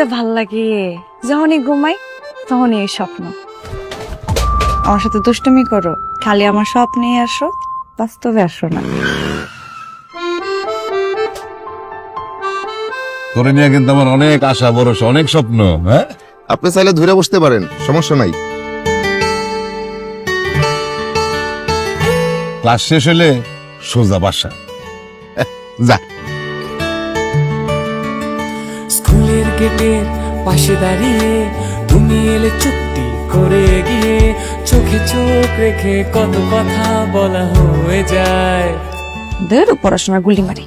যে ভাল লাগে, যখনই ঘুমাই তখনই এই স্বপ্ন। আমার সাথে দুষ্টুমি করো, খালি আমার স্বপ্নেই আসো, বাস্তবে আসো না। তোরে নিয়ে কিন্তু আমার অনেক আশা ভরসা, অনেক স্বপ্ন। হ্যাঁ, আপনি চাইলে ধরে বসতে পারেন, সমস্যা নাই। ক্লাস শেষ হলে সোজা বাসা। যা। স্কুলের গেটের পাশে দাঁড়িয়ে তুমি এলে চুক্তি করে গিয়ে, চোখে চোখ রেখে কত কথা বলা হয়ে যায়। দের পড়াশোনার গুলি মারি।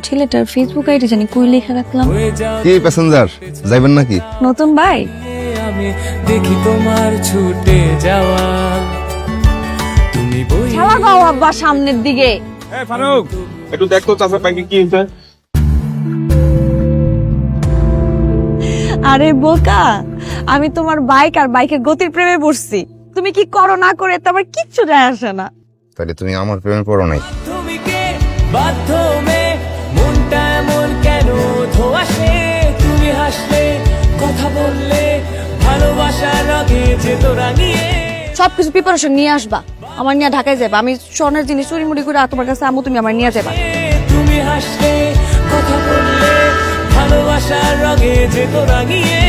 ছেলেটার ফেসবুক আইডি জানি কই লেখা রাখলাম। হয়ে যাও কি প্যাসেঞ্জার, যাইবেন নাকি? নতুন ভাই, আমি দেখি তোমার ছুটে যাওয়া। তুমি বই খেলা গাও আব্বা সামনের দিকে। ফারুক, একটু দেখতো চাচার বাইকে কি হয়েছে। আরে বোকা, আমি তোমার বাইক আর বাইকের গতির প্রেমে পড়ছি। তুমি কি করো না করে তো আমার কিচ্ছু যায় আসে না। তাহলে তুমি আমার প্রেমে পড়ো নাই। তুমি কে বাধ্য মেয়ে, মনটা এমন কেন ধোয়াশে? তুমি হাসলে, কথা বললে, ভালোবাসার রঙে যে তোরা নিয়ে। সবকিছু প্রিপারেশন নিয়ে আসবা, আমার নিয়ে ঢাকায় যাবা। আমি স্বর্ণের জিনিস চুরি মুড়ি করে তোমার কাছে আমু, তুমি আমার নিয়ে যাবা। তুমি হাসলে, কথা বললে, ভালোবাসার রঙে যে তোরা নিয়ে।